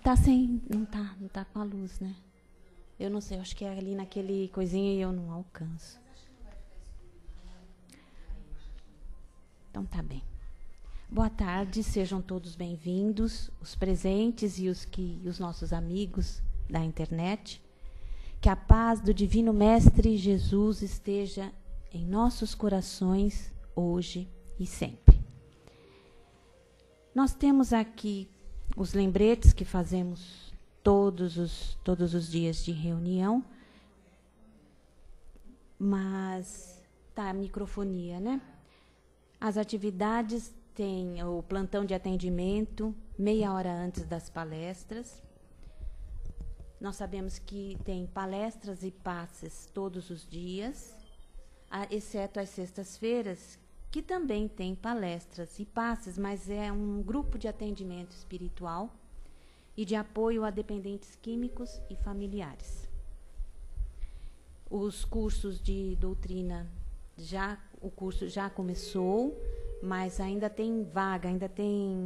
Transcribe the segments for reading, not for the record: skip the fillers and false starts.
Tá sem, não tá com a luz, né? Eu não sei, eu acho que é ali naquele coisinha e eu não alcanço. Então tá bem. Boa tarde, sejam todos bem-vindos, os presentes e os nossos amigos da internet. Que a paz do Divino Mestre Jesus esteja em nossos corações hoje e sempre. Nós temos aqui os lembretes que fazemos todos os dias de reunião, mas tá a microfonia, né? As atividades têm o plantão de atendimento meia hora antes das palestras. Nós sabemos que tem palestras e passes todos os dias, exceto às sextas-feiras, que também tem palestras e passes, mas é um grupo de atendimento espiritual e de apoio a dependentes químicos e familiares. Os cursos de doutrina, o curso já começou, mas ainda tem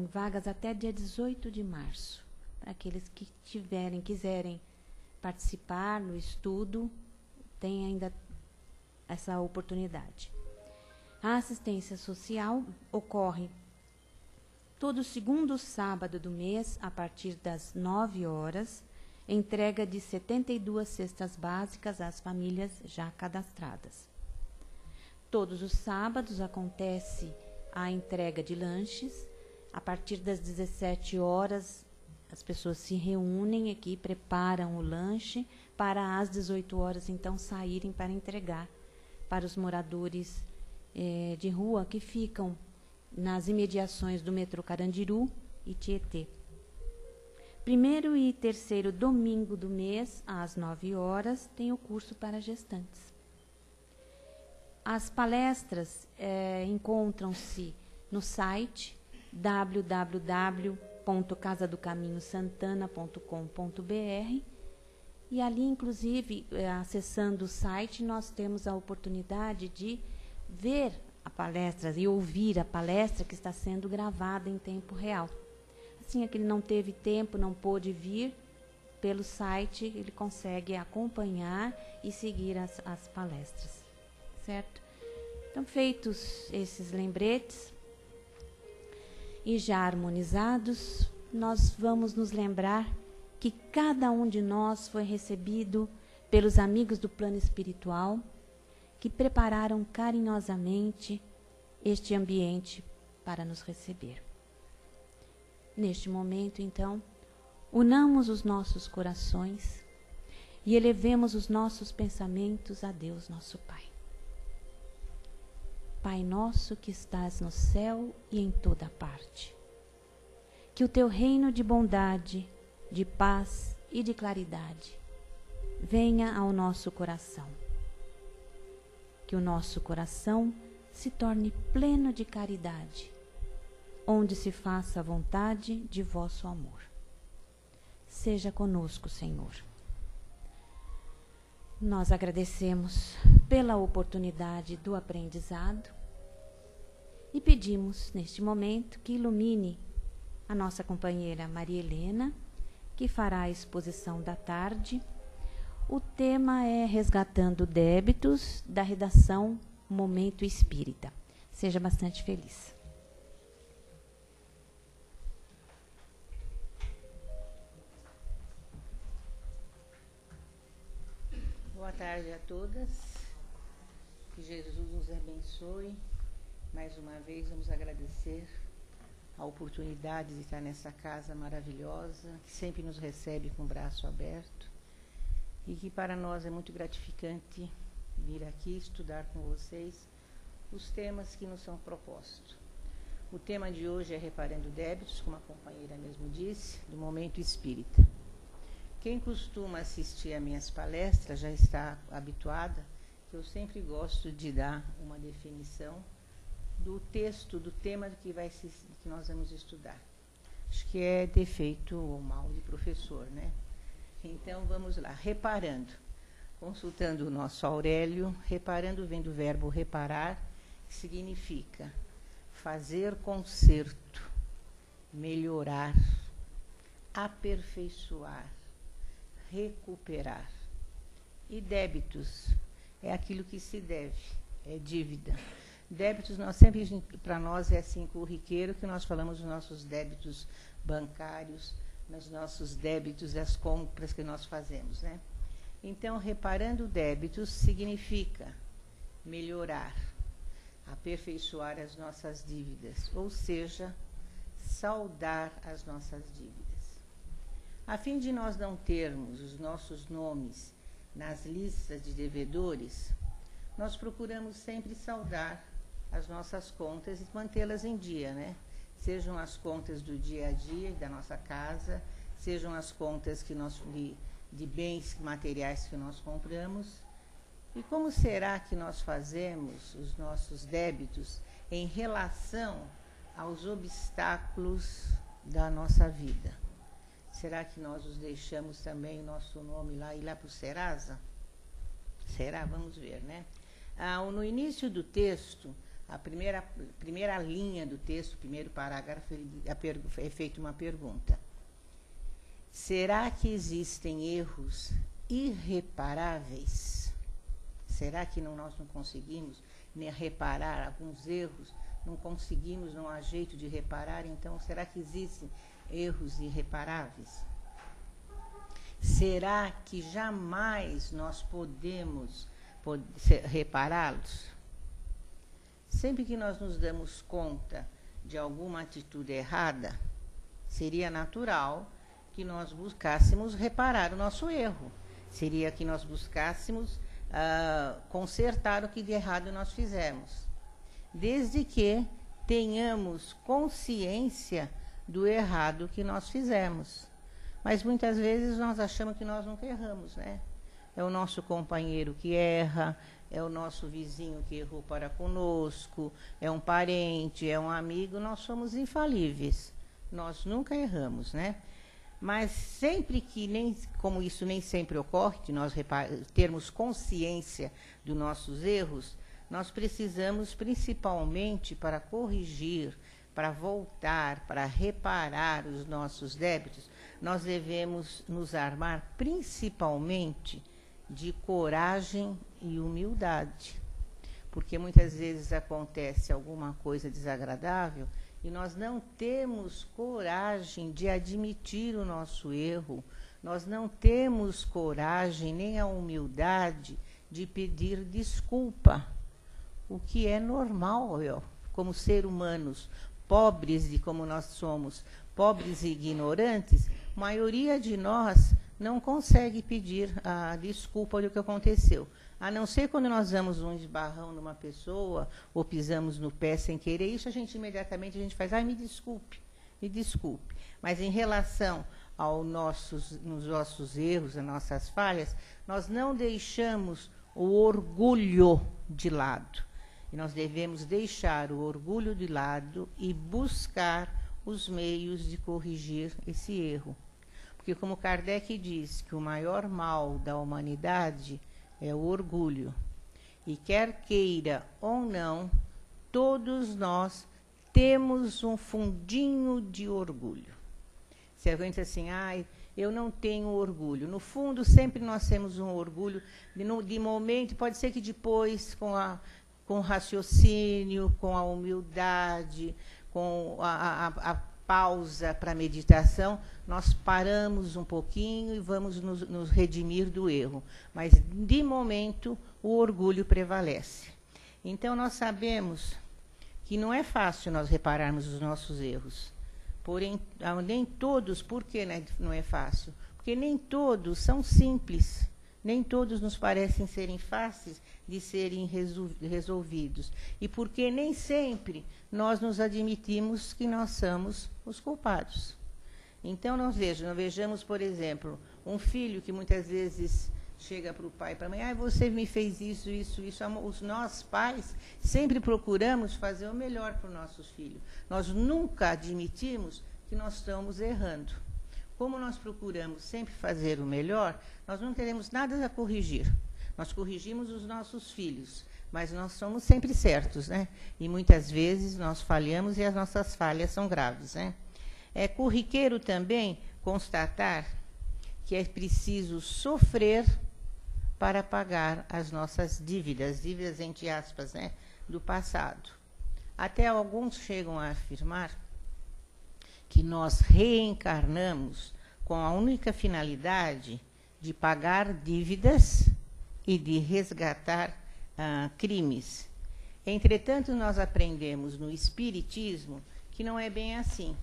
vagas até dia 18 de março. Para aqueles que quiserem participar no estudo, tem ainda essa oportunidade. A assistência social ocorre todo segundo sábado do mês, a partir das 9 horas, entrega de 72 cestas básicas às famílias já cadastradas. Todos os sábados acontece a entrega de lanches. A partir das 17 horas, as pessoas se reúnem aqui, preparam o lanche para às 18 horas, então, saírem para entregar para os moradores de rua que ficam nas imediações do metrô Carandiru e Tietê. Primeiro e terceiro domingo do mês, às 9 horas, tem o curso para gestantes. As palestras encontram-se no site www.casadocaminhosantana.com.br e ali, inclusive, acessando o site, nós temos a oportunidade de ver a palestra e ouvir a palestra que está sendo gravada em tempo real. Assim, aquele não teve tempo, não pôde vir, pelo site ele consegue acompanhar e seguir as palestras. Certo? Então, feitos esses lembretes e já harmonizados, nós vamos nos lembrar que cada um de nós foi recebido pelos amigos do plano espiritual que prepararam carinhosamente este ambiente para nos receber. Neste momento, então, unamos os nossos corações e elevemos os nossos pensamentos a Deus, nosso Pai. Pai nosso que estás no céu e em toda parte, que o teu reino de bondade, de paz e de claridade venha ao nosso coração. Que o nosso coração se torne pleno de caridade, onde se faça a vontade de vosso amor. Seja conosco, Senhor. Nós agradecemos pela oportunidade do aprendizado e pedimos, neste momento, que ilumine a nossa companheira Maria Helena, que fará a exposição da tarde. O tema é Resgatando Débitos, da redação Momento Espírita. Seja bastante feliz. Boa tarde a todas. Que Jesus nos abençoe. Mais uma vez, vamos agradecer a oportunidade de estar nessa casa maravilhosa, que sempre nos recebe com o braço aberto. E que para nós é muito gratificante vir aqui estudar com vocês os temas que nos são propostos. O tema de hoje é Reparando Débitos, como a companheira mesmo disse, do Momento Espírita. Quem costuma assistir a minhas palestras já está habituada, que eu sempre gosto de dar uma definição do texto, do tema que nós vamos estudar. Acho que é defeito ou mal de professor, né? Então, vamos lá. Reparando. Consultando o nosso Aurélio, reparando vem do verbo reparar, que significa fazer conserto, melhorar, aperfeiçoar, recuperar. E débitos é aquilo que se deve, é dívida. Débitos, nós sempre, para nós, é assim corriqueiro que nós falamos dos nossos débitos bancários, nos nossos débitos das compras que nós fazemos, né? Então, reparando débitos significa melhorar, aperfeiçoar as nossas dívidas, ou seja, saldar as nossas dívidas. A fim de nós não termos os nossos nomes nas listas de devedores, nós procuramos sempre saldar as nossas contas e mantê-las em dia, né? Sejam as contas do dia a dia da nossa casa, sejam as contas que nós, de bens materiais que nós compramos. E como será que nós fazemos os nossos débitos em relação aos obstáculos da nossa vida? Será que nós os deixamos também o nosso nome lá, ir lá para o Serasa? Será? Vamos ver, né? No início do texto, a primeira linha do texto, o primeiro parágrafo, é feita uma pergunta. Será que existem erros irreparáveis? Será que nós não conseguimos reparar alguns erros? Não conseguimos, não há jeito de reparar? Então, será que existem erros irreparáveis? Será que jamais nós podemos repará-los? Sempre que nós nos damos conta de alguma atitude errada, seria natural que nós buscássemos reparar o nosso erro. Seria que nós buscássemos consertar o que de errado nós fizemos. Desde que tenhamos consciência do errado que nós fizemos. Mas muitas vezes nós achamos que nós nunca erramos, né? É o nosso companheiro que erra, é o nosso vizinho que errou para conosco, é um parente, é um amigo, nós somos infalíveis. Nós nunca erramos, né? Mas sempre que, como isso nem sempre ocorre, de nós termos consciência dos nossos erros, nós precisamos, principalmente para corrigir, para voltar, para reparar os nossos débitos, nós devemos nos armar principalmente de coragem e humildade. Porque muitas vezes acontece alguma coisa desagradável e nós não temos coragem de admitir o nosso erro, nós não temos coragem nem a humildade de pedir desculpa, o que é normal, como seres humanos, pobres de como nós somos, pobres e ignorantes, a maioria de nós não consegue pedir a desculpa do que aconteceu. A não ser quando nós damos um esbarrão numa pessoa ou pisamos no pé sem querer, isso imediatamente a gente faz, me desculpe, me desculpe. Mas em relação aos nossos erros, às nossas falhas, nós não deixamos o orgulho de lado. E nós devemos deixar o orgulho de lado e buscar os meios de corrigir esse erro. Porque, como Kardec diz, que o maior mal da humanidade é o orgulho. E quer queira ou não, todos nós temos um fundinho de orgulho. Se alguém diz assim, eu não tenho orgulho. No fundo, sempre nós temos um orgulho, de momento, pode ser que depois, com o raciocínio, com a humildade, com a pausa para a meditação, nós paramos um pouquinho e vamos nos redimir do erro. Mas, de momento, o orgulho prevalece. Então, nós sabemos que não é fácil nós repararmos os nossos erros. Porém, nem todos, por que não é fácil? Porque nem todos são simples. Nem todos nos parecem serem fáceis de serem resolvidos. E porque nem sempre nós nos admitimos que nós somos os culpados. Então, nós vejamos, por exemplo, um filho que muitas vezes chega para o pai e para a mãe, você me fez isso. Nós, pais, sempre procuramos fazer o melhor para os nossos filhos. Nós nunca admitimos que nós estamos errando. Como nós procuramos sempre fazer o melhor, nós não teremos nada a corrigir. Nós corrigimos os nossos filhos, mas nós somos sempre certos, né? E muitas vezes nós falhamos e as nossas falhas são graves, né? É corriqueiro também constatar que é preciso sofrer para pagar as nossas dívidas, dívidas entre aspas, né, do passado. Até alguns chegam a afirmar que nós reencarnamos com a única finalidade de pagar dívidas e de resgatar crimes. Entretanto, nós aprendemos no Espiritismo que não é bem assim,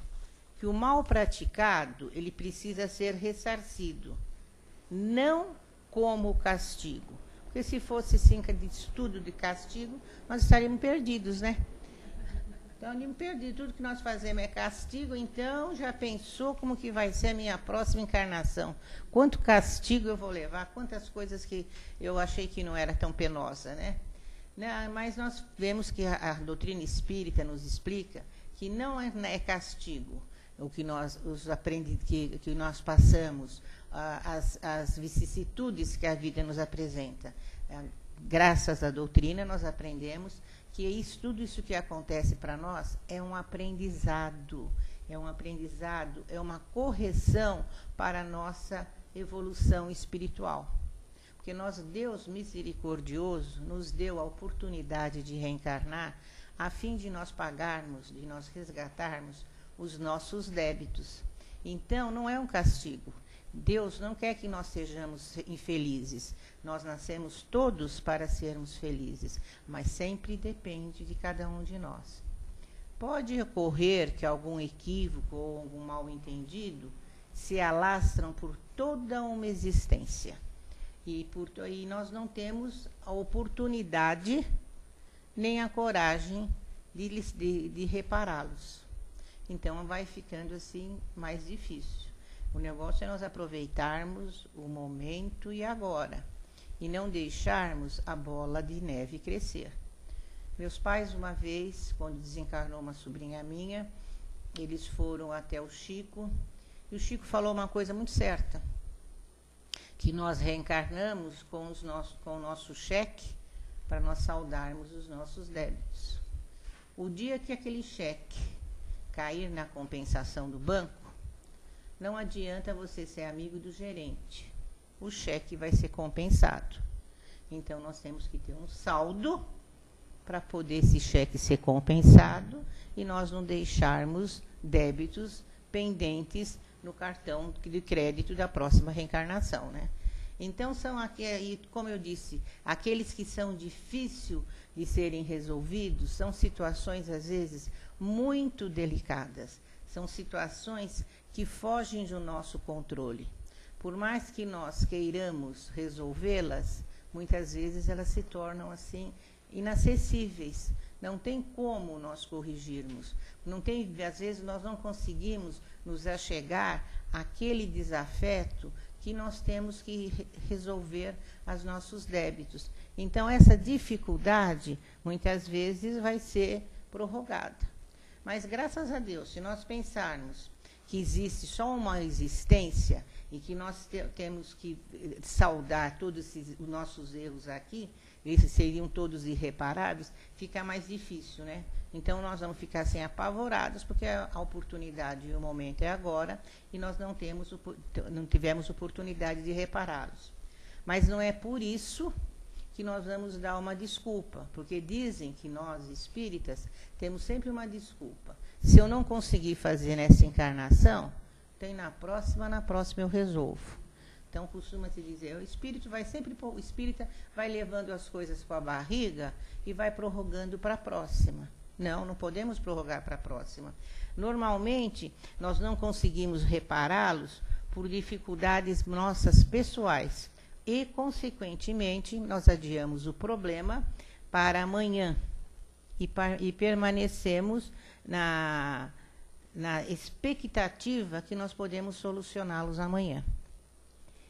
que o mal praticado ele precisa ser ressarcido, não como castigo. Porque se fosse assim, de estudo de castigo, nós estaríamos perdidos, né? Então, estaríamos perdidos. Tudo que nós fazemos é castigo, então já pensou como que vai ser a minha próxima encarnação? Quanto castigo eu vou levar? Quantas coisas que eu achei que não era tão penosa, né? Mas nós vemos que a doutrina espírita nos explica que não é castigo o que nós que nós passamos, as vicissitudes que a vida nos apresenta. Graças à doutrina, nós aprendemos que tudo isso que acontece para nós é um aprendizado, é uma correção para a nossa evolução espiritual. Porque Deus misericordioso, nos deu a oportunidade de reencarnar a fim de nós pagarmos, de nós resgatarmos os nossos débitos. Então, não é um castigo. Deus não quer que nós sejamos infelizes. Nós nascemos todos para sermos felizes, mas sempre depende de cada um de nós. Pode ocorrer que algum equívoco ou algum mal-entendido se alastram por toda uma existência. E nós não temos a oportunidade nem a coragem de repará-los. Então, vai ficando assim mais difícil. O negócio é nós aproveitarmos o momento e agora, e não deixarmos a bola de neve crescer. Meus pais, uma vez, quando desencarnou uma sobrinha minha, eles foram até o Chico, e o Chico falou uma coisa muito certa, que nós reencarnamos com o nosso cheque para nós saldarmos os nossos débitos. O dia que aquele cheque cair na compensação do banco, não adianta você ser amigo do gerente. O cheque vai ser compensado. Então, nós temos que ter um saldo para poder esse cheque ser compensado e nós não deixarmos débitos pendentes no cartão de crédito da próxima reencarnação, né? Então, como eu disse, aqueles que são difíceis de serem resolvidos são situações, às vezes, muito delicadas. São situações que fogem do nosso controle. Por mais que nós queiramos resolvê-las, muitas vezes elas se tornam, assim, inacessíveis. Não tem como nós corrigirmos. Às vezes, nós não conseguimos nos achegar àquele desafeto que nós temos que resolver os nossos débitos. Então, essa dificuldade, muitas vezes, vai ser prorrogada. Mas, graças a Deus, se nós pensarmos que existe só uma existência e que nós temos que saldar todos os nossos erros aqui, esses seriam todos irreparáveis, fica mais difícil, né? Então, nós vamos ficar assim apavorados, porque a oportunidade e o momento é agora, e nós não tivemos oportunidade de repará-los. Mas não é por isso que nós vamos dar uma desculpa, porque dizem que nós, espíritas, temos sempre uma desculpa. Se eu não conseguir fazer nessa encarnação, tem na próxima eu resolvo. Então, costuma-se dizer, o espírita vai levando as coisas com a barriga e vai prorrogando para a próxima. Não podemos prorrogar para a próxima. Normalmente, nós não conseguimos repará-los por dificuldades nossas pessoais. E, consequentemente, nós adiamos o problema para amanhã e permanecemos na expectativa que nós podemos solucioná-los amanhã.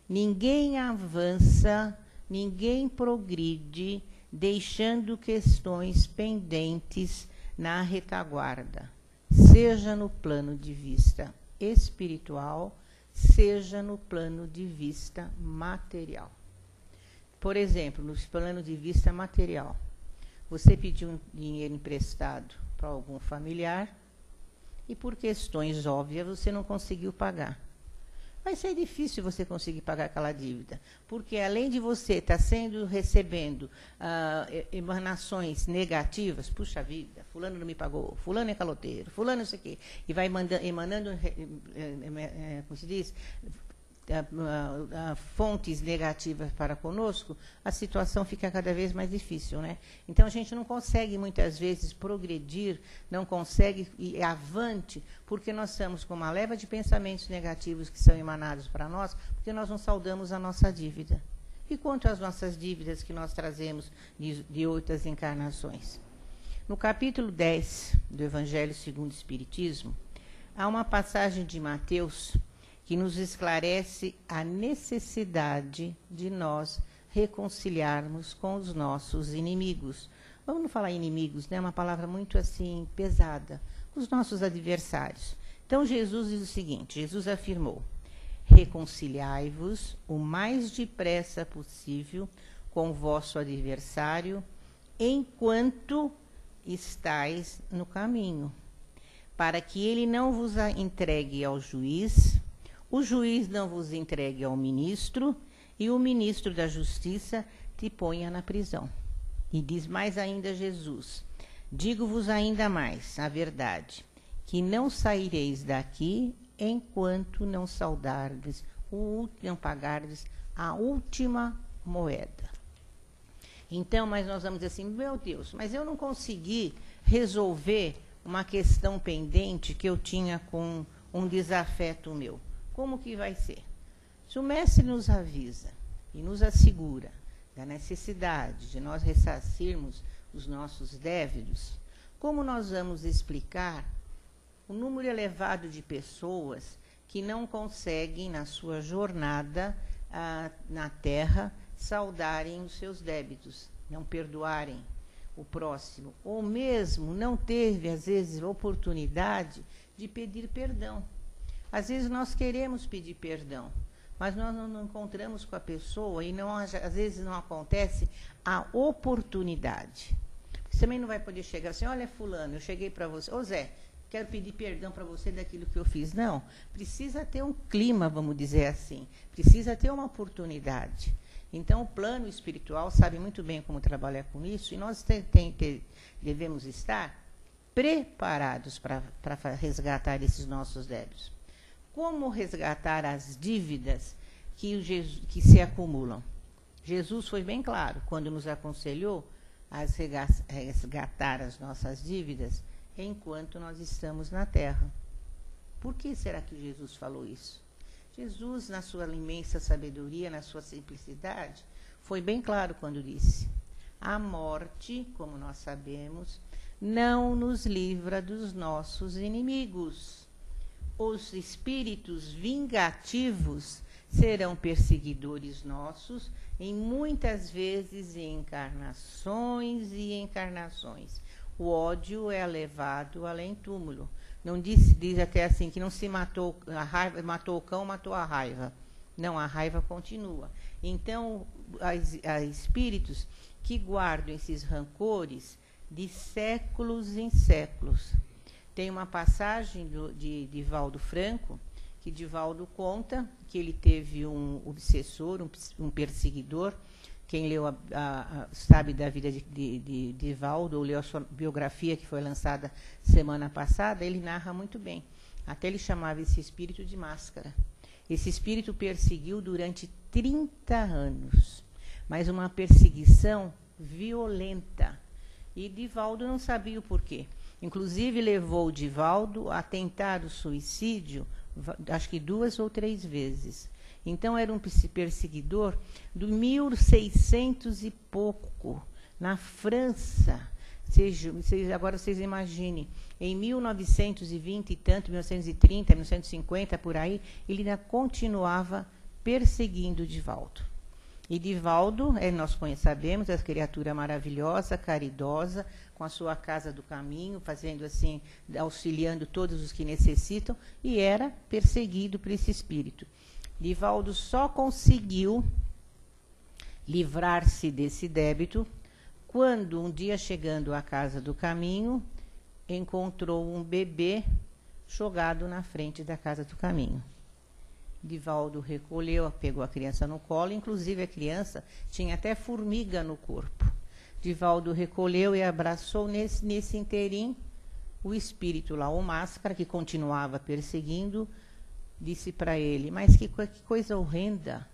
Ninguém avança, ninguém progride, deixando questões pendentes na retaguarda, seja no plano de vista espiritual, seja no plano de vista material. Por exemplo, no plano de vista material, você pediu um dinheiro emprestado para algum familiar e, por questões óbvias, você não conseguiu pagar. vai ser difícil você conseguir pagar aquela dívida, porque além de você estar recebendo emanações negativas, puxa vida, fulano não me pagou, fulano é caloteiro, fulano isso aqui, e vai emanando, como se diz, fontes negativas para conosco, a situação fica cada vez mais difícil, né? Então a gente não consegue muitas vezes progredir, não consegue ir avante, porque nós estamos com uma leva de pensamentos negativos que são emanados para nós, porque nós não saldamos a nossa dívida. E quanto às nossas dívidas que nós trazemos de outras encarnações? No capítulo 10 do Evangelho segundo o Espiritismo, há uma passagem de Mateus que nos esclarece a necessidade de nós reconciliarmos com os nossos inimigos. Vamos não falar inimigos, né? É uma palavra muito assim pesada. Os nossos adversários. Então Jesus diz o seguinte, Jesus afirmou: reconciliai-vos o mais depressa possível com o vosso adversário, enquanto estáis no caminho, para que ele não vos entregue ao juiz, o juiz não vos entregue ao ministro, e o ministro da justiça te ponha na prisão. E diz mais ainda Jesus: digo-vos ainda mais a verdade, que não saireis daqui enquanto não saudardes, não pagardes a última moeda. Então, mas nós vamos dizer assim, meu Deus, mas eu não consegui resolver uma questão pendente que eu tinha com um desafeto meu. Como que vai ser? Se o mestre nos avisa e nos assegura da necessidade de nós ressarcirmos os nossos débitos, como nós vamos explicar o número elevado de pessoas que não conseguem, na sua jornada na Terra, saudarem os seus débitos, não perdoarem o próximo, ou mesmo não teve, às vezes, oportunidade de pedir perdão. Às vezes nós queremos pedir perdão, mas nós não encontramos com a pessoa e não, às vezes não acontece a oportunidade. Você também não vai poder chegar assim, olha fulano, eu cheguei para você, ô Zé, quero pedir perdão para você daquilo que eu fiz. Não, precisa ter um clima, vamos dizer assim, precisa ter uma oportunidade. Então o plano espiritual sabe muito bem como trabalhar com isso e nós devemos estar preparados para resgatar esses nossos débitos. Como resgatar as dívidas que se acumulam? Jesus foi bem claro quando nos aconselhou a resgatar as nossas dívidas enquanto nós estamos na Terra. Por que será que Jesus falou isso? Jesus, na sua imensa sabedoria, na sua simplicidade, foi bem claro quando disse: a morte, como nós sabemos, não nos livra dos nossos inimigos. Os espíritos vingativos serão perseguidores nossos, em muitas vezes em encarnações e encarnações. O ódio é levado além túmulo. Não diz até assim que não se matou a raiva, matou o cão, matou a raiva. Não, a raiva continua. Então, há espíritos que guardam esses rancores de séculos em séculos. Tem uma passagem de Divaldo Franco, que Divaldo conta que ele teve um obsessor, um perseguidor. Quem leu sabe da vida de Divaldo, ou leu a sua biografia, que foi lançada semana passada, ele narra muito bem. Até ele chamava esse espírito de máscara. Esse espírito perseguiu durante 30 anos, mas uma perseguição violenta. E Divaldo não sabia o porquê. Inclusive, levou Divaldo a tentar o suicídio, acho que 2 ou 3 vezes. Então, era um perseguidor do 1600 e pouco, na França. Agora vocês imaginem, em 1920 e tanto, 1930, 1950, por aí, ele ainda continuava perseguindo Divaldo. E Divaldo, nós sabemos, é uma criatura maravilhosa, caridosa, com a sua casa do caminho, fazendo assim, auxiliando todos os que necessitam, e era perseguido por esse espírito. Divaldo só conseguiu livrar-se desse débito quando, um dia chegando à casa do caminho, encontrou um bebê jogado na frente da casa do caminho. Divaldo recolheu, pegou a criança no colo, inclusive a criança tinha até formiga no corpo. Divaldo recolheu e abraçou nesse inteirinho. O espírito lá, o Máscara, que continuava perseguindo, disse para ele, mas que coisa horrenda.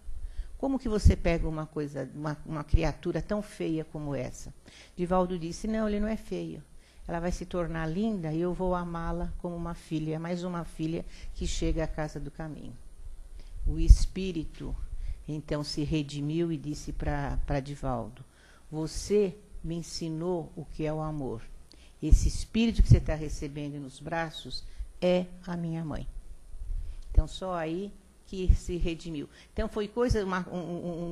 Como que você pega uma criatura tão feia como essa? Divaldo disse, não, ele não é feio. Ela vai se tornar linda e eu vou amá-la como uma filha, mais uma filha que chega à casa do caminho. O espírito, então, se redimiu e disse para Divaldo, você me ensinou o que é o amor. Esse espírito que você está recebendo nos braços é a minha mãe. Então, só aí que se redimiu. Então, foi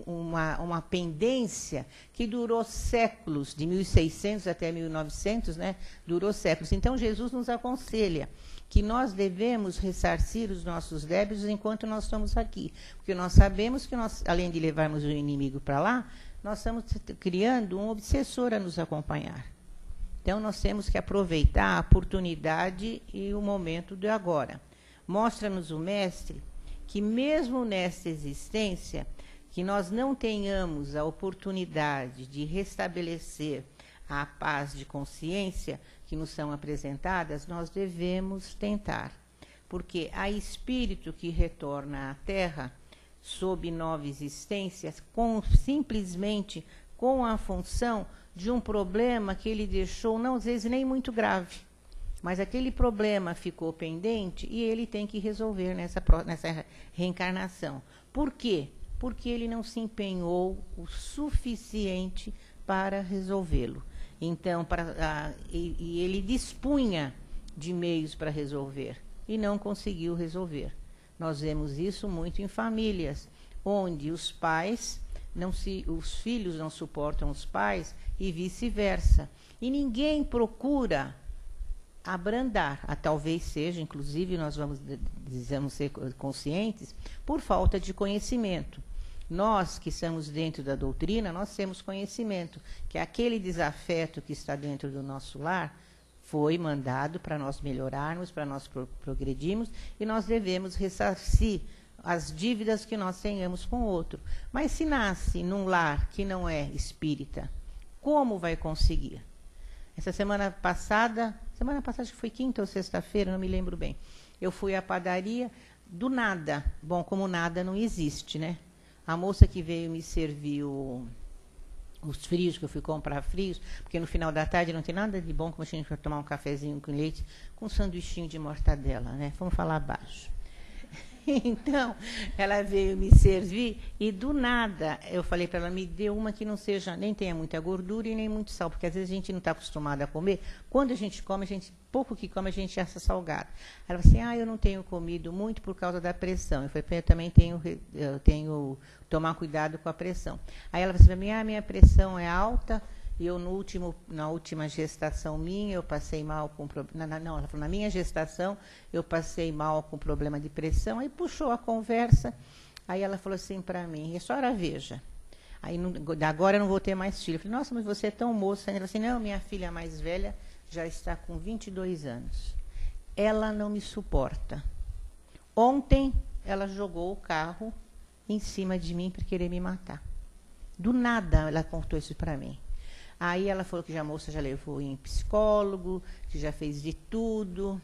uma pendência que durou séculos, de 1600 até 1900, né? Durou séculos. Então, Jesus nos aconselha que nós devemos ressarcir os nossos débitos enquanto nós estamos aqui. Porque nós sabemos que nós, além de levarmos o inimigo para lá, nós estamos criando um obsessor a nos acompanhar. Então, nós temos que aproveitar a oportunidade e o momento de agora. Mostra-nos o Mestre que mesmo nesta existência, que nós não tenhamos a oportunidade de restabelecer a paz de consciência que nos são apresentadas, nós devemos tentar. Porque há espírito que retorna à Terra sob nova existência, simplesmente com a função de um problema que ele deixou, não às vezes nem muito grave, mas aquele problema ficou pendente e ele tem que resolver nessa reencarnação. Por quê? Porque ele não se empenhou o suficiente para resolvê-lo. Então, ele dispunha de meios para resolver e não conseguiu resolver. Nós vemos isso muito em famílias, onde os filhos não suportam os pais e vice-versa. E ninguém procura abrandar, talvez seja, inclusive nós vamos ser conscientes, por falta de conhecimento. Nós que estamos dentro da doutrina, nós temos conhecimento, que aquele desafeto que está dentro do nosso lar foi mandado para nós melhorarmos, para nós progredirmos, e nós devemos ressarcir as dívidas que nós tenhamos com o outro. Mas se nasce num lar que não é espírita, como vai conseguir? Essa semana passada, acho que foi quinta ou sexta-feira, não me lembro bem. Eu fui à padaria, do nada. Bom, como nada não existe, né? A moça que veio me servir os frios, que eu fui comprar frios, porque no final da tarde não tem nada de bom como a gente vai tomar um cafezinho com leite, com um sanduichinho de mortadela, né? Vamos falar baixo. Então, ela veio me servir e do nada eu falei para ela, me dê uma que não seja, nem tenha muita gordura e nem muito sal, porque às vezes a gente não está acostumado a comer. Quando a gente come, pouco que come, a gente acha salgado. Ela falou assim, eu não tenho comido muito por causa da pressão. Eu falei, eu também tenho tomar cuidado com a pressão. Aí ela falou assim, minha pressão é alta. E eu, na última gestação minha, eu passei mal com problema. Não, ela falou, na minha gestação, eu passei mal com problema de pressão. Aí puxou a conversa. Aí ela falou assim para mim, a senhora veja. Aí agora eu não vou ter mais filho. Eu falei, nossa, mas você é tão moça. Ela falou assim, não, minha filha mais velha já está com 22 anos. Ela não me suporta. Ontem, ela jogou o carro em cima de mim para querer me matar. Do nada, ela contou isso para mim. Aí ela falou que a moça já levou em psicólogo, que já fez de tudo.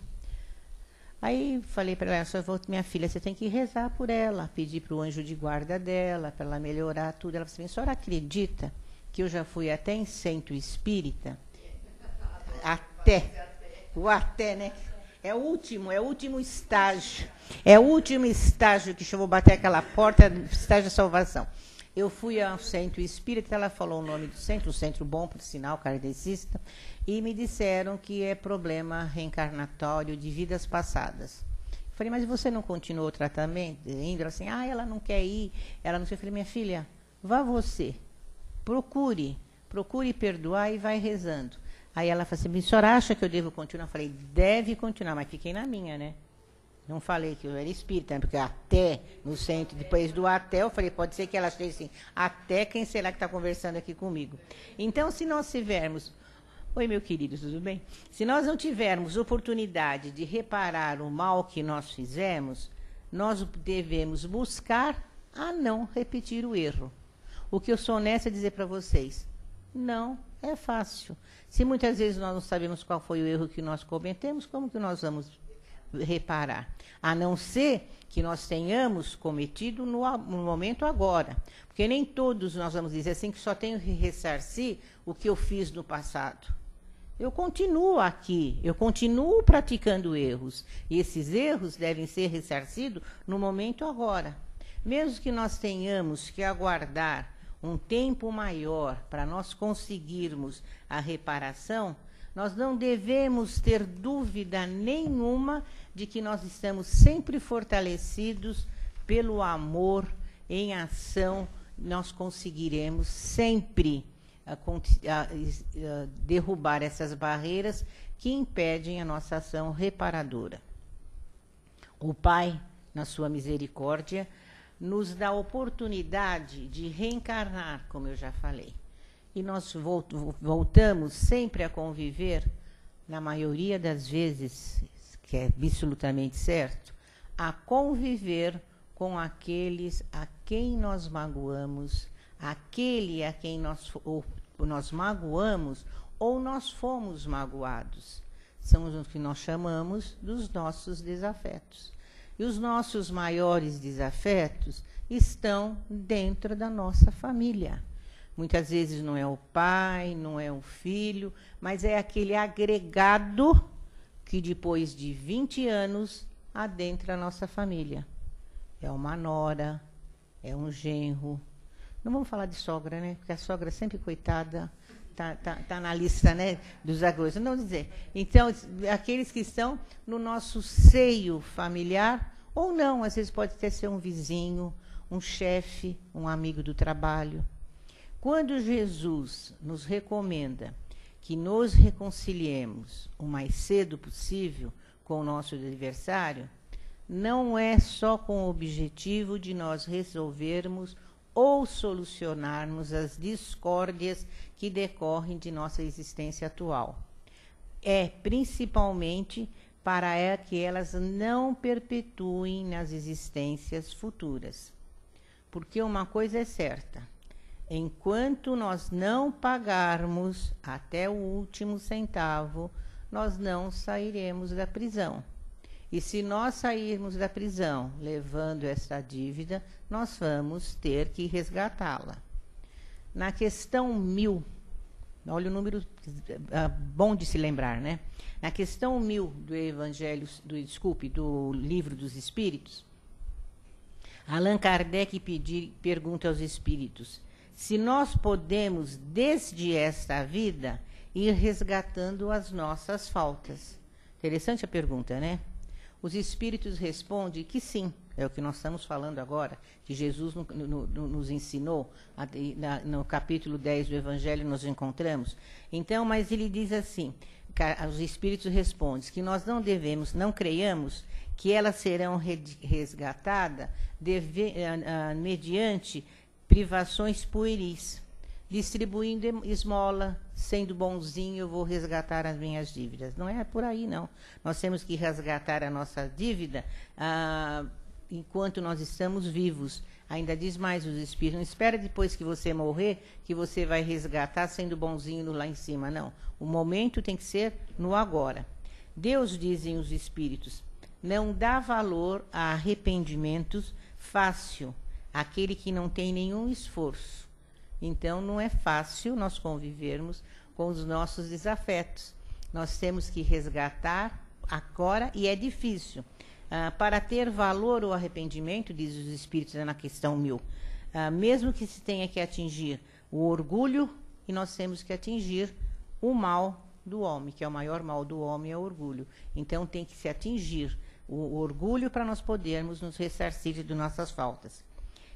Aí falei para ela, minha filha, você tem que rezar por ela, pedir para o anjo de guarda dela, para ela melhorar tudo. Ela falou assim, a senhora acredita que eu já fui até em centro espírita? Até, né? É o último estágio. É o último estágio que eu vou bater aquela porta, estágio de salvação. Eu fui ao centro espírita, ela falou o nome do centro, um centro bom, por sinal, kardecista, e me disseram que é problema reencarnatório de vidas passadas. Eu falei, mas você não continuou o tratamento? Indo assim, ela não quer ir, ela não sei. Eu falei, minha filha, vá você, procure perdoar e vai rezando. Aí ela falou assim, a senhora acha que eu devo continuar? Eu falei, deve continuar, mas fiquei na minha, né? Não falei que eu era espírita, porque até no centro, depois do até, eu falei, pode ser que ela esteja assim, até quem será que está conversando aqui comigo? Então, se nós tivermos... Oi, meu querido, tudo bem? Se nós não tivermos oportunidade de reparar o mal que nós fizemos, nós devemos buscar a não repetir o erro. O que eu sou honesta é dizer para vocês, não é fácil. Se muitas vezes nós não sabemos qual foi o erro que nós cometemos, como que nós vamos reparar? A não ser que nós tenhamos cometido no momento agora. Porque nem todos nós vamos dizer assim que só tenho que ressarcir o que eu fiz no passado. Eu continuo aqui, eu continuo praticando erros. E esses erros devem ser ressarcidos no momento agora. Mesmo que nós tenhamos que aguardar um tempo maior para nós conseguirmos a reparação, nós não devemos ter dúvida nenhuma de que nós estamos sempre fortalecidos pelo amor em ação. Nós conseguiremos sempre derrubar essas barreiras que impedem a nossa ação reparadora. O Pai, na sua misericórdia, nos dá a oportunidade de reencarnar, como eu já falei. E nós voltamos sempre a conviver, na maioria das vezes, que é absolutamente certo, a conviver com aqueles a quem nós magoamos, aquele a quem nós magoamos ou nós fomos magoados. São os que nós chamamos dos nossos desafetos. E os nossos maiores desafetos estão dentro da nossa família. Muitas vezes não é o pai, não é o filho, mas é aquele agregado que depois de 20 anos adentra a nossa família. É uma nora, é um genro. Não vamos falar de sogra, né? Porque a sogra sempre, coitada, tá na lista, né, dos agros. Não dizer. Então, aqueles que estão no nosso seio familiar, ou não, às vezes pode até ser um vizinho, um chefe, um amigo do trabalho. Quando Jesus nos recomenda que nos reconciliemos o mais cedo possível com o nosso adversário, não é só com o objetivo de nós resolvermos ou solucionarmos as discórdias que decorrem de nossa existência atual. É principalmente para que elas não perpetuem nas existências futuras. Porque uma coisa é certa, enquanto nós não pagarmos até o último centavo, nós não sairemos da prisão. E se nós sairmos da prisão levando essa dívida, nós vamos ter que resgatá-la. Na questão 1000, olha o número bom de se lembrar, né? Na questão 1000 do Evangelho, do Livro dos Espíritos, Allan Kardec pergunta aos espíritos se nós podemos, desde esta vida, ir resgatando as nossas faltas. Interessante a pergunta, né? Os espíritos respondem que sim, é o que nós estamos falando agora, que Jesus nos ensinou, no capítulo 10 do Evangelho nós encontramos. Então, mas ele diz assim, os espíritos respondem que nós não devemos, não creiamos que elas serão resgatadas mediante privações pueris, distribuindo esmola, sendo bonzinho, eu vou resgatar as minhas dívidas. Não é por aí, não. Nós temos que resgatar a nossa dívida enquanto nós estamos vivos. Ainda diz mais os espíritos, não espera depois que você morrer, que você vai resgatar sendo bonzinho lá em cima. Não. O momento tem que ser no agora. Deus, dizem os espíritos, não dá valor a arrependimentos fácil, aquele que não tem nenhum esforço. Então, não é fácil nós convivermos com os nossos desafetos. Nós temos que resgatar agora, e é difícil. Para ter valor o arrependimento, diz os espíritos na questão 1000, mesmo que se tenha que atingir o orgulho, e nós temos que atingir o mal do homem, que é o maior mal do homem, é o orgulho. Então, tem que se atingir o orgulho para nós podermos nos ressarcir de nossas faltas.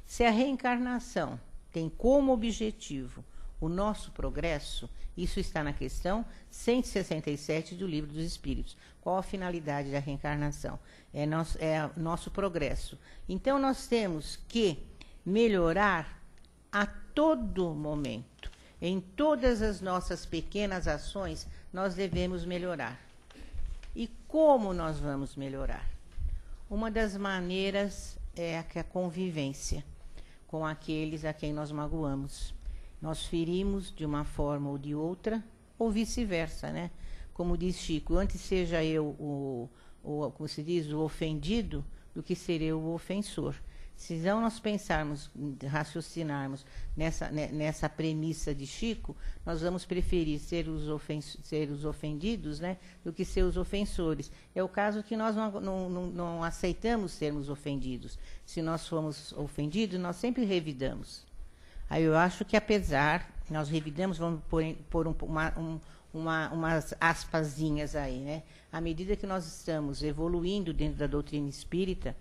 Se a reencarnação tem como objetivo o nosso progresso, isso está na questão 167 do Livro dos Espíritos. Qual a finalidade da reencarnação? É nosso progresso. Então, nós temos que melhorar a todo momento. Em todas as nossas pequenas ações, nós devemos melhorar. E como nós vamos melhorar? Uma das maneiras é a convivência com aqueles a quem nós magoamos. Nós ferimos de uma forma ou de outra, ou vice-versa, né? Como diz Chico, antes seja eu como se diz, o ofendido, do que ser eu o ofensor. Se não nós pensarmos, raciocinarmos nessa premissa de Chico, nós vamos preferir ser os ofendidos, né, do que ser os ofensores. É o caso que nós não aceitamos sermos ofendidos. Se nós formos ofendidos, nós sempre revidamos. Aí eu acho que apesar, nós revidamos, vamos pôr umas aspasinhas aí, né? À medida que nós estamos evoluindo dentro da doutrina espírita,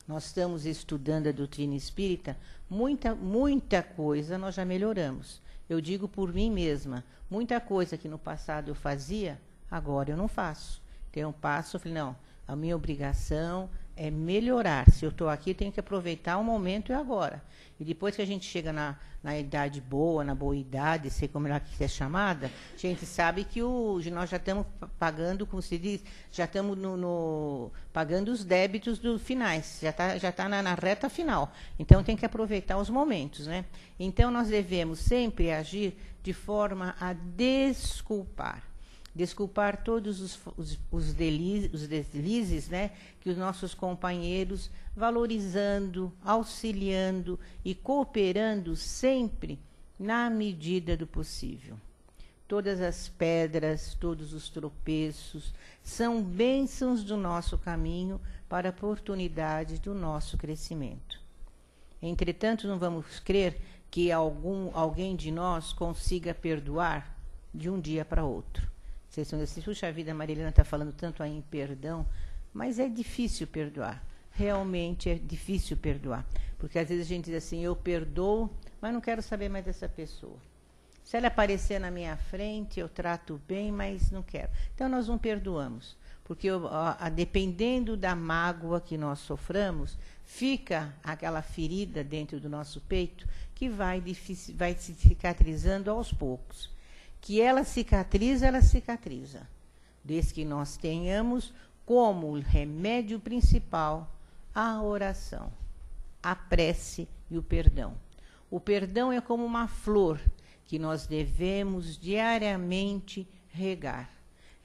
nós estamos estudando a doutrina espírita, muita coisa nós já melhoramos. Eu digo por mim mesma, muita coisa que no passado eu fazia, agora eu não faço. Então eu passo, eu falei, não, a minha obrigação é melhorar. Se eu estou aqui, eu tenho que aproveitar o momento e agora. E depois que a gente chega na idade boa, na boa idade, sei como ela quer ser chamada, a gente sabe que nós já estamos pagando, como se diz, já estamos pagando os débitos dos finais, já tá na reta final. Então tem que aproveitar os momentos, né? Então nós devemos sempre agir de forma a desculpar todos os deslizes, né, que os nossos companheiros, valorizando, auxiliando e cooperando sempre na medida do possível. Todas as pedras, todos os tropeços são bênçãos do nosso caminho para a oportunidade do nosso crescimento. Entretanto, não vamos crer que alguém de nós consiga perdoar de um dia para outro. Vocês estão dizendo, puxa vida, a Marilena está falando tanto aí em perdão, mas é difícil perdoar. Realmente é difícil perdoar. Porque às vezes a gente diz assim, eu perdoo, mas não quero saber mais dessa pessoa. Se ela aparecer na minha frente, eu trato bem, mas não quero. Então nós não perdoamos. Porque dependendo da mágoa que nós soframos, fica aquela ferida dentro do nosso peito que vai se cicatrizando aos poucos. Que ela cicatriza, desde que nós tenhamos como remédio principal a oração, a prece e o perdão. O perdão é como uma flor que nós devemos diariamente regar,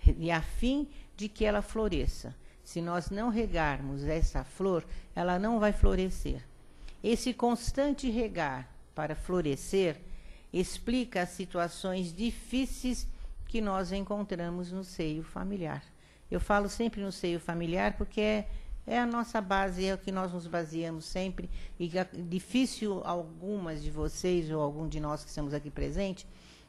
e a fim de que ela floresça. Se nós não regarmos essa flor, ela não vai florescer. Esse constante regar para florescer explica as situações difíceis que nós encontramos no seio familiar. Eu falo sempre no seio familiar porque é a nossa base, é o que nós nos baseamos sempre, e é difícil algumas de vocês ou algum de nós que estamos aqui presentes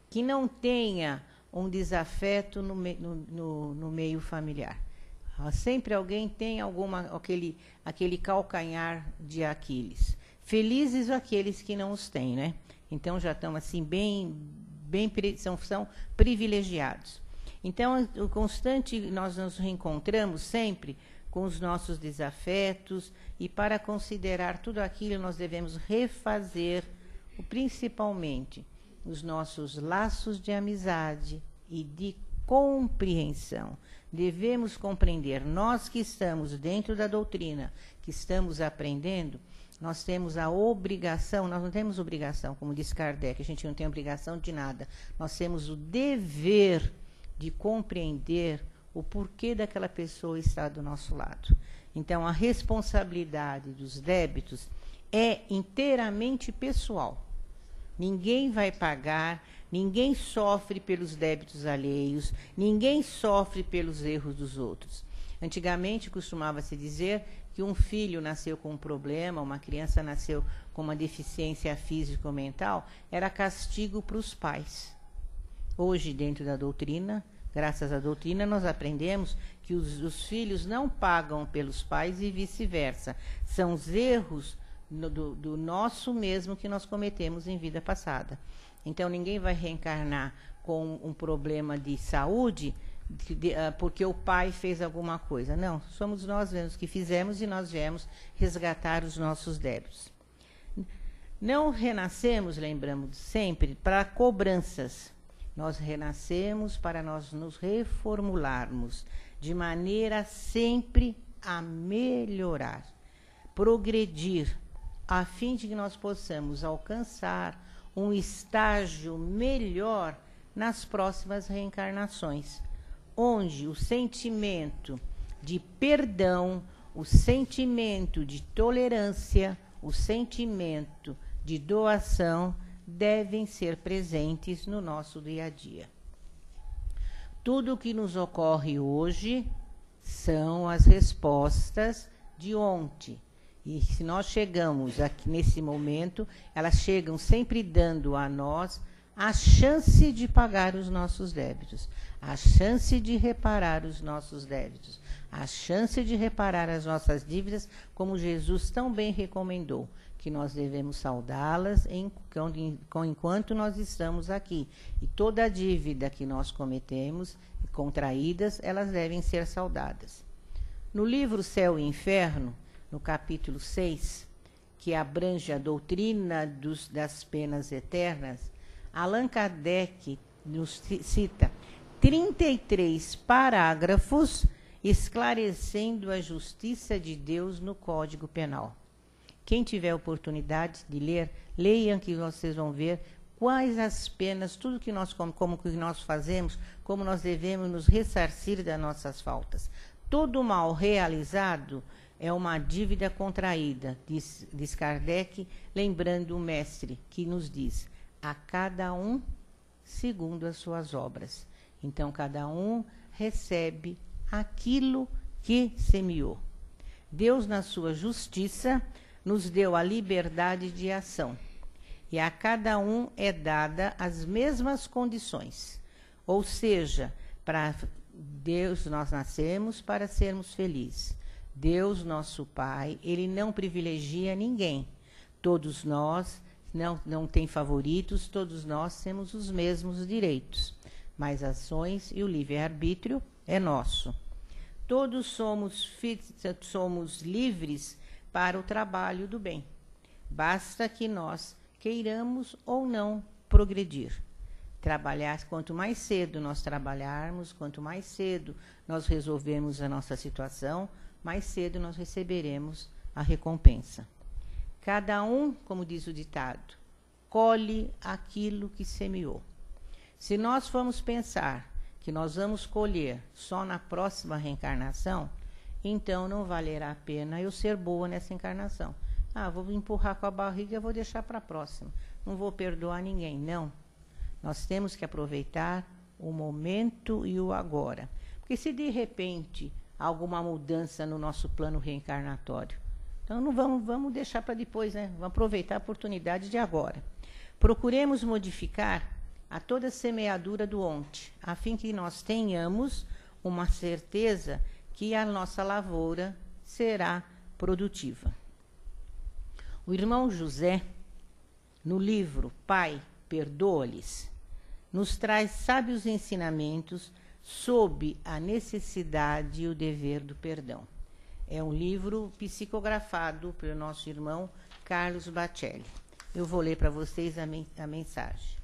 que não tenha um desafeto no meio familiar. Sempre alguém tem aquele calcanhar de Aquiles. Felizes aqueles que não os têm, né? Então já estão assim são privilegiados. Então o constante nós nos reencontramos sempre com os nossos desafetos, e para considerar tudo aquilo nós devemos refazer principalmente os nossos laços de amizade e de compreensão. Devemos compreender, nós que estamos dentro da doutrina, que estamos aprendendo, nós temos a obrigação, nós não temos obrigação, como diz Kardec, a gente não tem obrigação de nada. Nós temos o dever de compreender o porquê daquela pessoa estar do nosso lado. Então, a responsabilidade dos débitos é inteiramente pessoal. Ninguém vai pagar, ninguém sofre pelos débitos alheios, ninguém sofre pelos erros dos outros. Antigamente, costumava-se dizer que um filho nasceu com um problema, uma criança nasceu com uma deficiência física ou mental, era castigo para os pais. Hoje, dentro da doutrina, graças à doutrina, nós aprendemos que os filhos não pagam pelos pais e vice-versa. São os erros do nosso mesmo que nós cometemos em vida passada. Então, ninguém vai reencarnar com um problema de saúde porque o pai fez alguma coisa. Não, somos nós mesmos que fizemos e nós viemos resgatar os nossos débitos. Não renascemos, lembramos sempre, para cobranças. Nós renascemos para nós nos reformularmos de maneira sempre a melhorar, progredir, a fim de que nós possamos alcançar um estágio melhor nas próximas reencarnações, onde o sentimento de perdão, o sentimento de tolerância, o sentimento de doação devem ser presentes no nosso dia a dia. Tudo o que nos ocorre hoje são as respostas de ontem. E se nós chegamos aqui nesse momento, elas chegam sempre dando a nós a chance de pagar os nossos débitos, a chance de reparar os nossos débitos, a chance de reparar as nossas dívidas, como Jesus tão bem recomendou, que nós devemos saudá-las enquanto nós estamos aqui. E toda a dívida que nós cometemos, contraídas, elas devem ser saudadas. No livro Céu e Inferno, no capítulo 6, que abrange a doutrina das penas eternas, Allan Kardec nos cita 33 parágrafos esclarecendo a justiça de Deus no Código Penal. Quem tiver oportunidade de ler, leiam, que vocês vão ver quais as penas, tudo que nós, como que nós fazemos, como nós devemos nos ressarcir das nossas faltas. Todo mal realizado é uma dívida contraída, diz Kardec, lembrando o mestre que nos diz: a cada um segundo as suas obras. Então, cada um recebe aquilo que semeou. Deus, na sua justiça, nos deu a liberdade de ação. E a cada um é dada as mesmas condições. Ou seja, para Deus nós nascemos para sermos felizes. Deus, nosso Pai, Ele não privilegia ninguém. Todos nós não tem favoritos, todos nós temos os mesmos direitos. Mas ações e o livre-arbítrio é nosso. Todos somos livres para o trabalho do bem. Basta que nós queiramos ou não progredir. Trabalhar, quanto mais cedo nós trabalharmos, quanto mais cedo nós resolvermos a nossa situação, mais cedo nós receberemos a recompensa. Cada um, como diz o ditado, colhe aquilo que semeou. Se nós formos pensar que nós vamos colher só na próxima reencarnação, então não valerá a pena eu ser boa nessa encarnação. Vou empurrar com a barriga e vou deixar para a próxima. Não vou perdoar ninguém, não. Nós temos que aproveitar o momento e o agora. Porque se de repente alguma mudança no nosso plano reencarnatório, então não vamos deixar para depois, né? Vamos aproveitar a oportunidade de agora. Procuremos modificar a toda semeadura do ontem, a fim que nós tenhamos uma certeza que a nossa lavoura será produtiva. O irmão José, no livro Pai, Perdoa-lhes, nos traz sábios ensinamentos sobre a necessidade e o dever do perdão. É um livro psicografado pelo nosso irmão Carlos Bacelli. Eu vou ler para vocês a mensagem.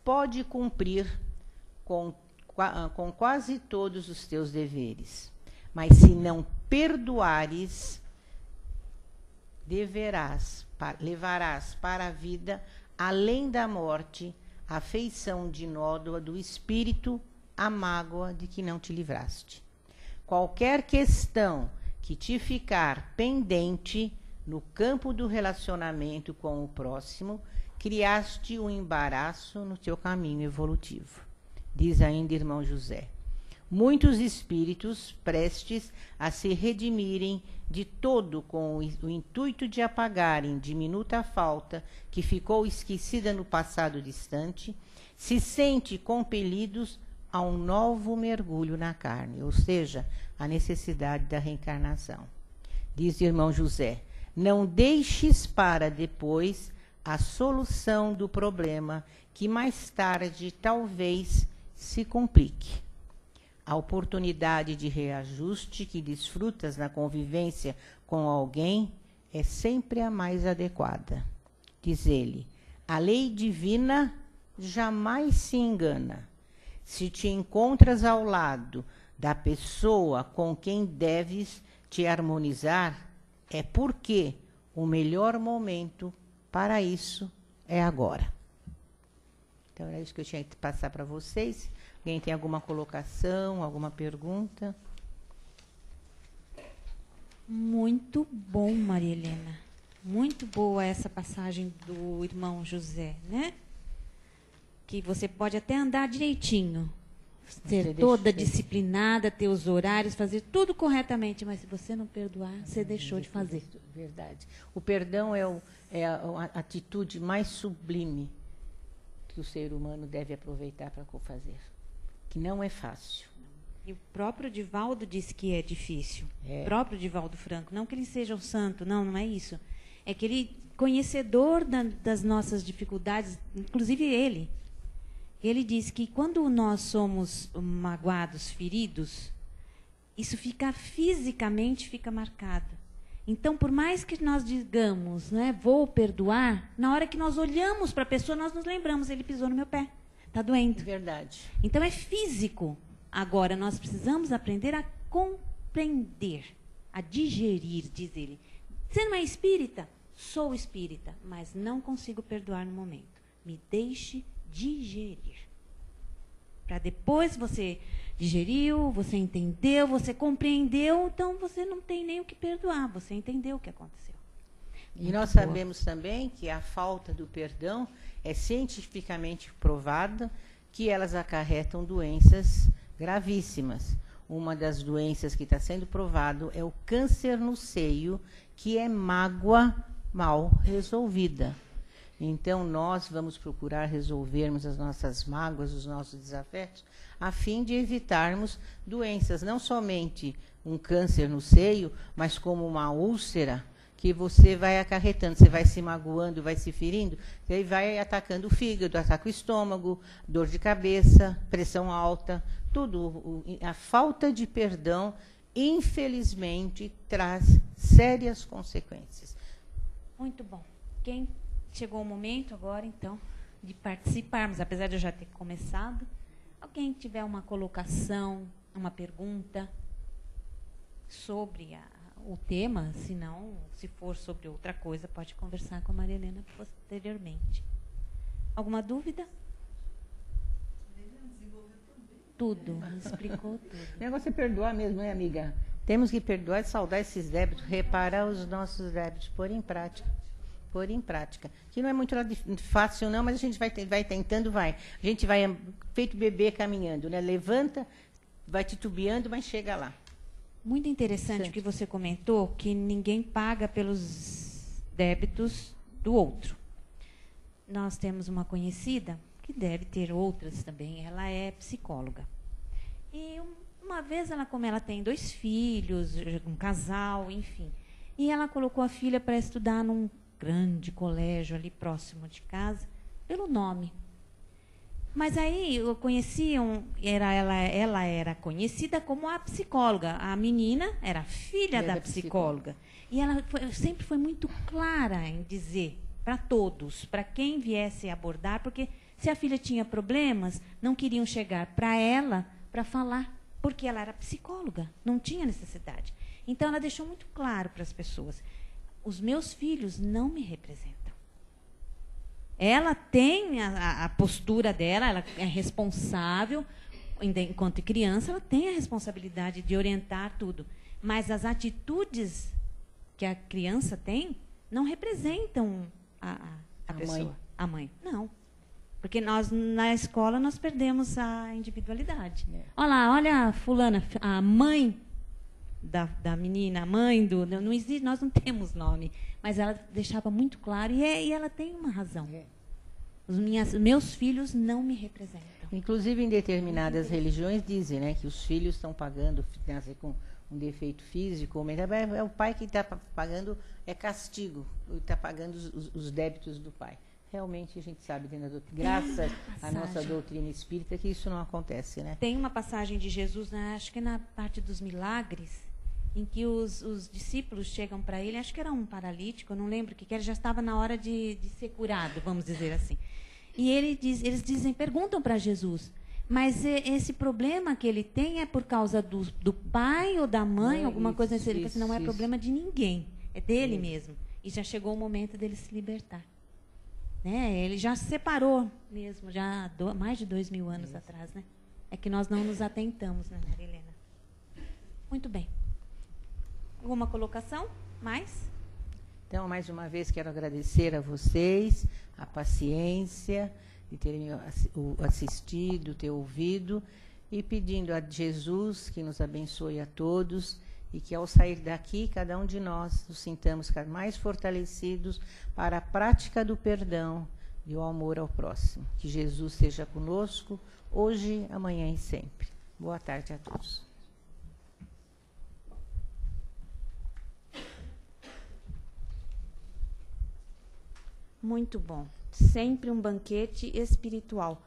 Pode cumprir com quase todos os teus deveres, mas se não perdoares, levarás para a vida, além da morte, a feição de nódoa do espírito, a mágoa de que não te livraste. Qualquer questão que te ficar pendente no campo do relacionamento com o próximo, criaste um embaraço no teu caminho evolutivo. Diz ainda irmão José: muitos espíritos prestes a se redimirem de todo com o intuito de apagarem diminuta falta que ficou esquecida no passado distante, se sentem compelidos a um novo mergulho na carne, ou seja, a necessidade da reencarnação. Diz o irmão José: não deixes para depois a solução do problema que mais tarde talvez se complique. A oportunidade de reajuste que desfrutas na convivência com alguém é sempre a mais adequada. Diz ele: a lei divina jamais se engana. Se te encontras ao lado da pessoa com quem deves te harmonizar, é porque o melhor momento para isso é agora. Então, era isso que eu tinha que passar para vocês. Alguém tem alguma colocação, alguma pergunta? Muito bom, Maria Helena. Muito boa essa passagem do irmão José, né? Que você pode até andar direitinho, ser toda disciplinada, ter os horários, fazer tudo corretamente, mas se você não perdoar, você deixou de fazer. Verdade. O perdão é a atitude mais sublime que o ser humano deve aproveitar para fazer, que não é fácil. E o próprio Divaldo disse que é difícil. O próprio Divaldo Franco. Não que ele seja um santo, não é isso. É que ele, conhecedor das nossas dificuldades, inclusive ele diz que quando nós somos magoados, feridos, isso fisicamente fica marcado. Então, por mais que nós digamos, né, vou perdoar, na hora que nós olhamos para a pessoa, nós nos lembramos, ele pisou no meu pé, está doendo. Verdade. Então, é físico. Agora, nós precisamos aprender a compreender, a digerir, diz ele. Você não é espírita? Sou espírita, mas não consigo perdoar no momento. Me deixe digerir. Para depois você digeriu, você entendeu, você compreendeu, então você não tem nem o que perdoar, você entendeu o que aconteceu. E nós sabemos também que a falta do perdão é cientificamente provada que elas acarretam doenças gravíssimas. Uma das doenças que está sendo provado é o câncer no seio, que é mágoa mal resolvida. Então, nós vamos procurar resolvermos as nossas mágoas, os nossos desafetos, a fim de evitarmos doenças, não somente um câncer no seio, mas como uma úlcera, que você vai acarretando, você vai se magoando, vai se ferindo, e aí vai atacando o fígado, ataca o estômago, dor de cabeça, pressão alta, tudo. A falta de perdão, infelizmente, traz sérias consequências. Muito bom. Chegou o momento agora, então, de participarmos, apesar de eu já ter começado. Alguém tiver uma colocação, uma pergunta sobre o tema, se não, se for sobre outra coisa, pode conversar com a Maria Helena posteriormente. Alguma dúvida? Tudo, explicou tudo. O negócio é perdoar mesmo, né, amiga? Temos que perdoar e saldar esses débitos, reparar os nossos débitos, pôr em prática. Que não é muito fácil, não, mas a gente vai tentando, vai. A gente vai, feito bebê caminhando, né? Levanta, vai titubeando, mas chega lá. Muito interessante o que você comentou, que ninguém paga pelos débitos do outro. Nós temos uma conhecida, que deve ter outras também, ela é psicóloga. E uma vez, como ela tem 2 filhos, um casal, enfim, e ela colocou a filha para estudar num grande colégio ali próximo de casa, pelo nome. Mas aí eu conheciam, ela era conhecida como a psicóloga. A menina era filha da psicóloga. E ela sempre foi muito clara em dizer para todos, para quem viesse abordar, porque se a filha tinha problemas, não queriam chegar para ela para falar, porque ela era psicóloga, não tinha necessidade. Então ela deixou muito claro para as pessoas: os meus filhos não me representam. Ela tem a postura dela, ela é responsável, enquanto criança, ela tem a responsabilidade de orientar tudo. Mas as atitudes que a criança tem não representam a pessoa, a mãe. Não. Porque nós, na escola, nós perdemos a individualidade. Olha a fulana, a mãe da menina, a mãe do... Não existe, nós não temos nome. Mas ela deixava muito claro, e ela tem uma razão. Meus filhos não me representam. Inclusive, em determinadas religiões, dizem, né, que os filhos estão pagando, nascem com um defeito físico, é o pai que está pagando, é castigo, está pagando os débitos do pai. Realmente, a gente sabe, graças à nossa doutrina espírita, que isso não acontece, né? Tem uma passagem de Jesus, né, acho que na parte dos milagres, em que os discípulos chegam para ele, acho que era um paralítico, não lembro o que era, já estava na hora de ser curado, vamos dizer assim. E eles perguntam para Jesus: Mas esse problema que ele tem é por causa do pai ou da mãe, alguma coisa assim. Ele não é problema de ninguém, é dele mesmo. E já chegou o momento dele se libertar. Né? Ele já se separou mesmo, já mais de 2000 anos atrás. Né? É que nós não nos atentamos, né, Maria Helena? Muito bem. Alguma colocação? Mais? Então, mais uma vez, quero agradecer a vocês a paciência de terem assistido, ter ouvido, e pedindo a Jesus que nos abençoe a todos e que, ao sair daqui, cada um de nós nos sintamos mais fortalecidos para a prática do perdão e o amor ao próximo. Que Jesus seja conosco, hoje, amanhã e sempre. Boa tarde a todos. Muito bom. Sempre um banquete espiritual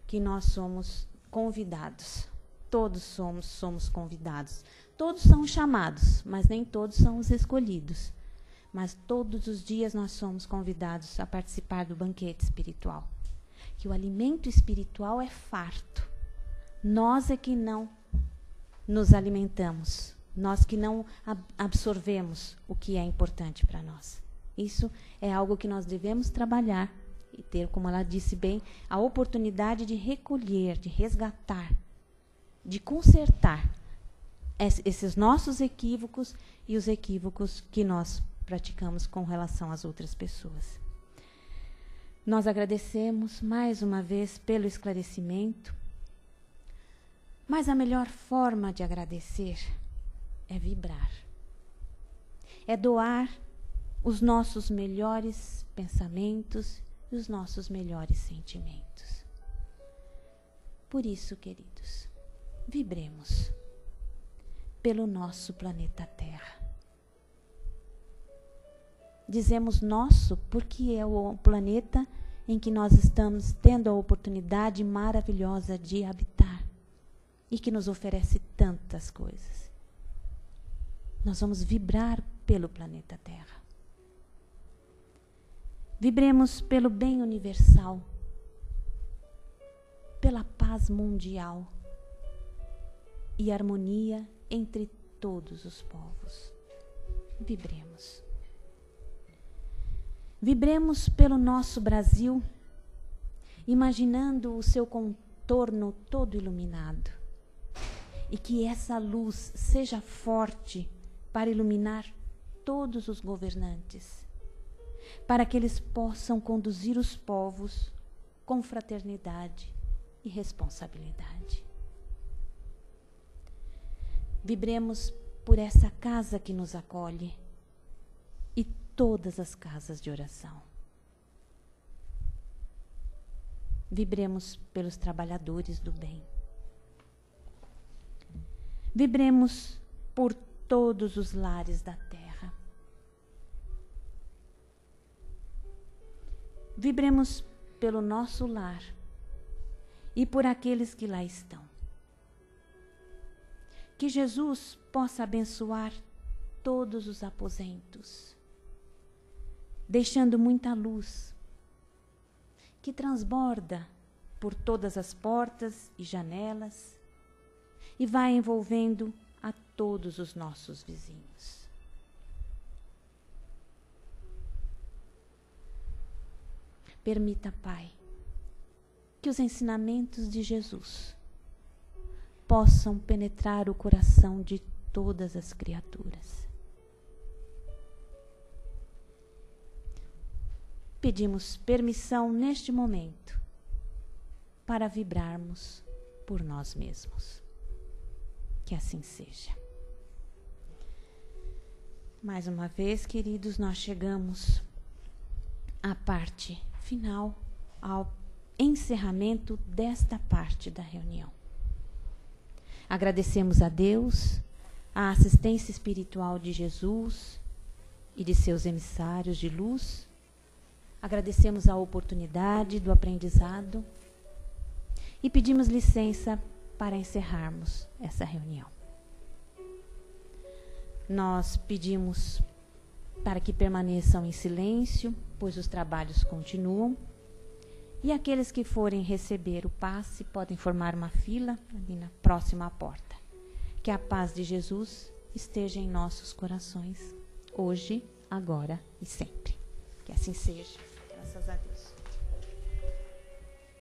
que nós somos convidados. Todos somos convidados. Todos são chamados, mas nem todos são os escolhidos. Mas todos os dias nós somos convidados a participar do banquete espiritual. Que o alimento espiritual é farto. Nós é que não nos alimentamos. Nós que não absorvemos o que é importante para nós. Isso é algo que nós devemos trabalhar e ter, como ela disse bem, a oportunidade de recolher, de resgatar, de consertar esses nossos equívocos e os equívocos que nós praticamos com relação às outras pessoas. Nós agradecemos mais uma vez pelo esclarecimento, mas a melhor forma de agradecer é vibrar, é doar os nossos melhores pensamentos e os nossos melhores sentimentos. Por isso, queridos, vibremos pelo nosso planeta Terra. Dizemos nosso porque é o planeta em que nós estamos tendo a oportunidade maravilhosa de habitar e que nos oferece tantas coisas. Nós vamos vibrar pelo planeta Terra. Vibremos pelo bem universal, pela paz mundial e harmonia entre todos os povos. Vibremos. Vibremos pelo nosso Brasil, imaginando o seu contorno todo iluminado. E que essa luz seja forte para iluminar todos os governantes, para que eles possam conduzir os povos com fraternidade e responsabilidade. Vibremos por essa casa que nos acolhe e todas as casas de oração. Vibremos pelos trabalhadores do bem. Vibremos por todos os lares da terra. Vibremos pelo nosso lar e por aqueles que lá estão. Que Jesus possa abençoar todos os aposentos, deixando muita luz, que transborda por todas as portas e janelas e vai envolvendo a todos os nossos vizinhos. Permita, Pai, que os ensinamentos de Jesus possam penetrar o coração de todas as criaturas. Pedimos permissão neste momento para vibrarmos por nós mesmos. Que assim seja. Mais uma vez, queridos, nós chegamos à parte final, ao encerramento desta parte da reunião. Agradecemos a Deus, a assistência espiritual de Jesus e de seus emissários de luz. Agradecemos a oportunidade do aprendizado e pedimos licença para encerrarmos essa reunião. Nós pedimos para que permaneçam em silêncio, pois os trabalhos continuam, E aqueles que forem receber o passe podem formar uma fila ali na próxima porta. Que a paz de Jesus esteja em nossos corações, hoje, agora e sempre. Que assim seja. Graças a Deus.